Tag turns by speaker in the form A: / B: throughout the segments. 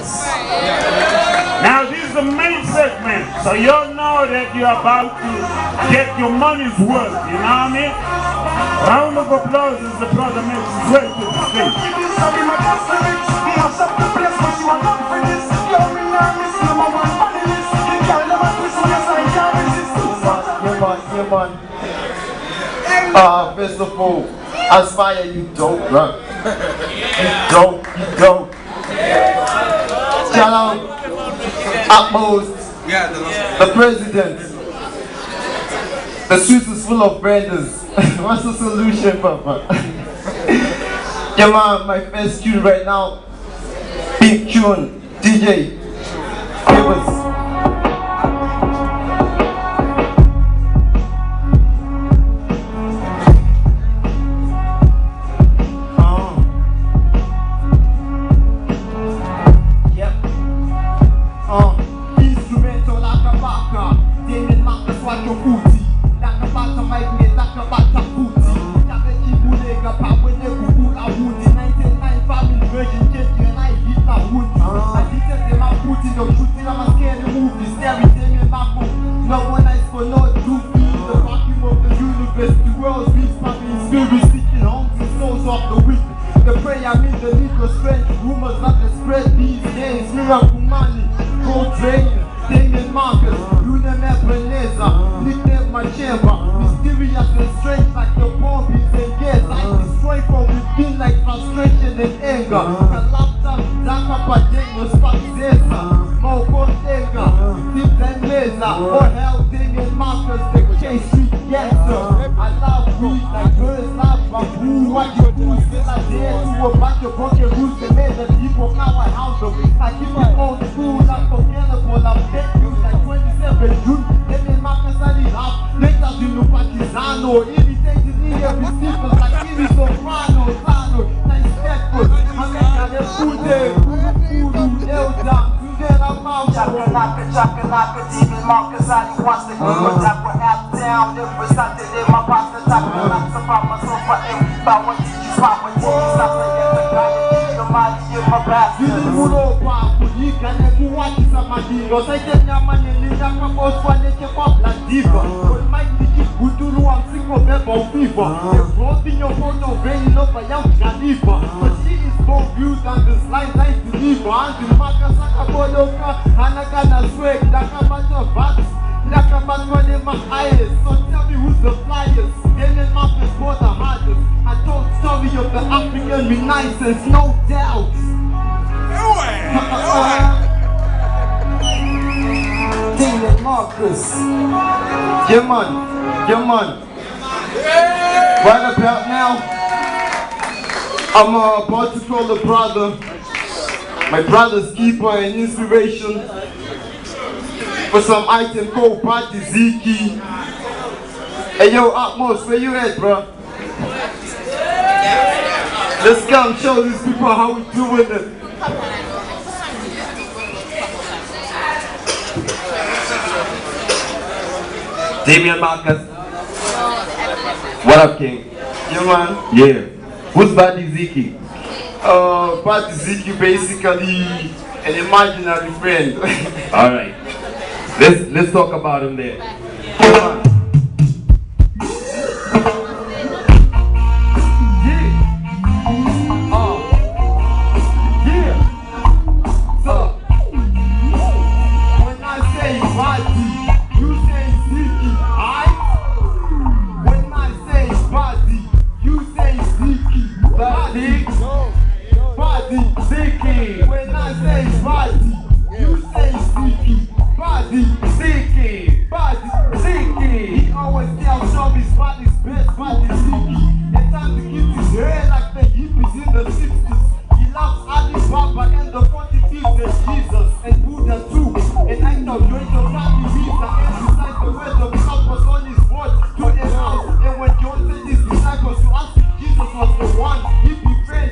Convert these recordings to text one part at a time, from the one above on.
A: Marcus. Now this is the main segment, so you know that you're about to get your money's worth, you know what I mean? Round of applause as the brother makes his way to the stage.
B: First of all, Aspire, you don't run. You don't. Shout out Utmost, the president. The streets is full of branders. What's the solution, Papa? Yeah, man, my first tune right now. Big tune, DJ. Give us.
C: Instrumental like a baka, Damien Marcus watch your booty. Like a bata might make like a bata booty. Like a chibulega power never pull a woody. 99 family virgin change and I hit a woody. I did them out booty, no shooting, I'm a scary movie. Staring Damien Marcus, no one nice for no doofy. The vacuum of the universe, the world's beast, popping spirit, seeking homes and souls of the weak. The prayer means the Negro strength, rumors that they spread these days. Miracle money, gold drain, Damien Marcus, Luna Ebenezer, nickname my chamber, mysterious and strange like the bombs and gas. I destroy from within like frustration and anger. The laptop, Zaka Pajengo, Spazesa, Moko Tenga, Tips and Laser, or hell, Damien Marcus, the chase street gangster. I love weed like birds love bamboo. What you do is still a dare to a bunch of broken rules that made the people now I house them. I keep my own school, unforgettable. I'm dead you like 27 June. Damien Marcus and he laugh. Later you know Pakisano, irritated in every secret like Iri Soprano, Sano, nice respectful. I'm gonna get food there, food, Elda. Chakalaka, Damien Marcus, and he wants to go that for half down. Every Sunday, my pasta, Chakalaka, about myself, but every power, teaches power, teaches something, the guy, the money in my basket. You know, Papa, you can never watch somebody, or say, your money, you can come out for the pop like diva. But my ticket, who do know I'm sick of ever fever. They brought in your photo, bringing up a young Khalifa. But she is more viewed than this line, I deliver. And the Marcus, Anakana swag, Nakamata Vats, Nakamata my eyes. So tell me who's the flyers. Damien Marcus for the hardest. I told story of the African Renaissance, no doubt. Damien Marcus. Yeah man. Right about now, I'm about to call the brother. My brother's keeper and inspiration for some item called Party Ziki. Hey yo, Utmost, where you at, bro? Let's come show these people how we doing it.
B: Damien Marcus. What up, King?
C: Yeah, man.
B: Yeah. Who's Party Ziki?
C: Party Ziki basically an imaginary friend.
B: Alright. Let's talk about him there.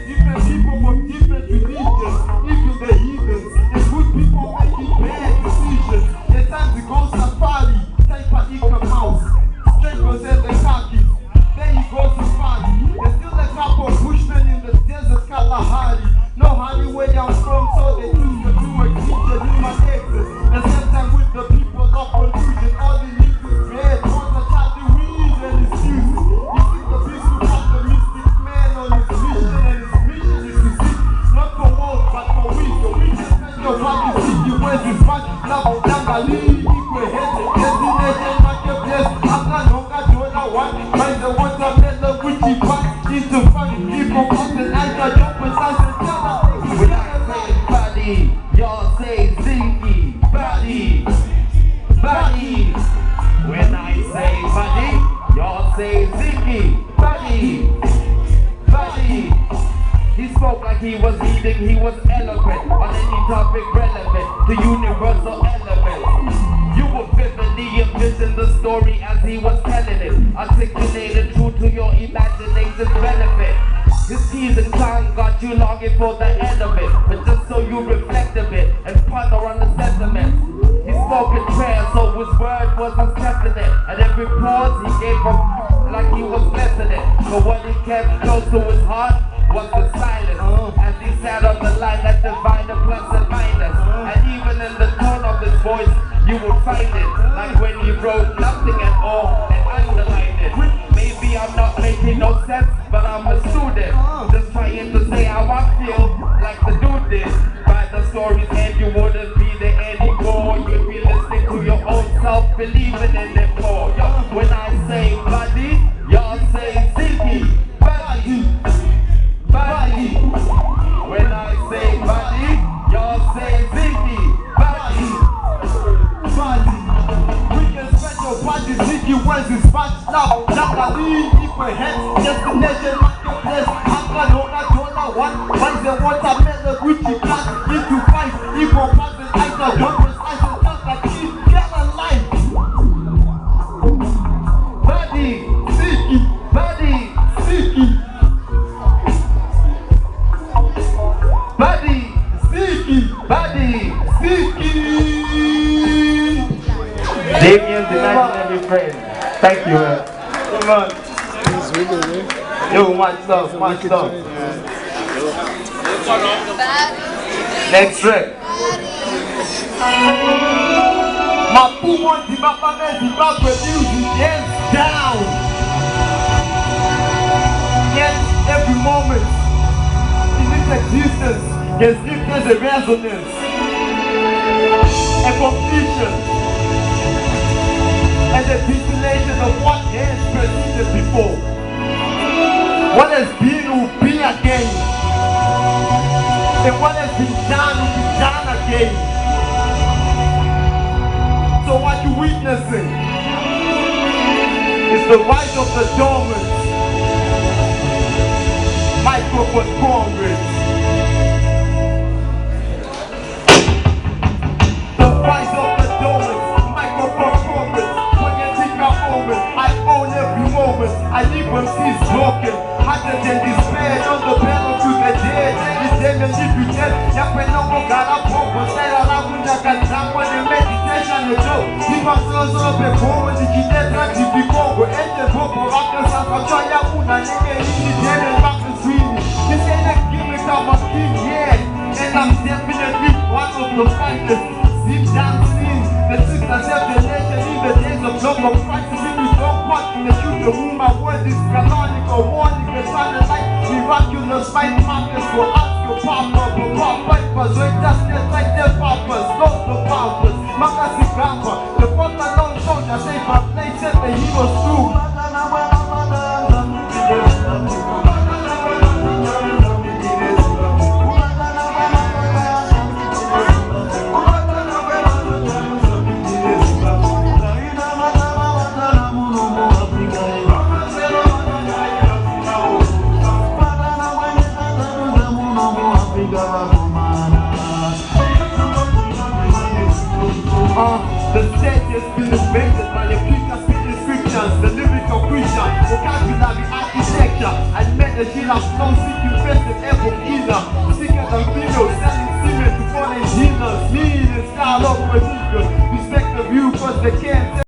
C: Different people from different religions, even the heathens. your body, see you when this man now down a lead equal head. Destination like your place. I'm not longer doing a one. Find the watermelon which he packed into fun. Keep on passing like a jump and size and tell.
B: When I say body, y'all say zingy. Body, body. When I say body, y'all say zingy. Body, body. He spoke like he was leading, he was eloquent on any topic relevant to universal elements. You would vividly envision the story as he was telling it, articulated true to your imagination's benefit. His keys and tongue got you longing for the end of it, but just so you reflect a bit and ponder on the sentiments. He spoke in prayer, so his word was his testament, and every pause he gave from like he was blessing it. But what he kept close to his heart was the silence, as he sat on the line that divided plus and minus. And even in the tone of his voice, you would find it, like when he wrote nothing at all and underlined it. Maybe I'm not making no sense, but I'm a student, just trying to say how I feel, like the dude did. By the story's end, you wouldn't be there anymore. You'd be listening to your own self, believing in it more. Yo, when I say body, y'all say zingy. Body, body. When I say body, y'all say zingy. Body,
C: body. We can spend your body, zingy when this man now down a lead equal head. Destination like your place. I'm gonna one. Find the watermelon which he packed into five. Equal passing like a jump and slice and just like he get alive. Body, sticky, body, sticky. Body, sticky, body, sticky.
B: Damien, the imaginary friend. Thank you, man.
C: Come on. Yo, much love, much love. Next track. My poo wants the Baphomet, the back music, hands down. Yet every moment in its existence, there's a resonance, a completion, and a distillation of what has preceded before. What has been will be again, and what has been done will be done again. So what you're witnessing is the rise of the dormant microphone comrades. The rise of the dormant microphone comrades. When you think I'm moment, I own every moment. I live when she's broken. Harder than despair, on the battle to the dead. This Damien if you dead. Ya when no more got a pump, but say I love when I got down when the meditation is low. If I'm so up and forward, the kid that tried to be forward. And the book for Rockers, I'm trying to put a nigga in the Damien Marcus really. This ain't a gimmick, I'm a king, yeah. And I'm definitely one of the fighters. Sit down, sin. The sixth and seventh nation in the days of global crisis. If you don't want in the future, who my word is canonical, warning, the silent light, miraculous fight markers will ask your papa, but papers, when just like their papas, lost the papas, Makasi Grandpa, the front alone soldier, say my place, said the heroes too. The stage has been invented by the preacher speaking scriptures, the lyrical creature, vocabulary architecture, and medicine of no seeking festive ever either. Sicker than females selling cement to foreign dealers, mean and style of procedures. Respect the view cause they can't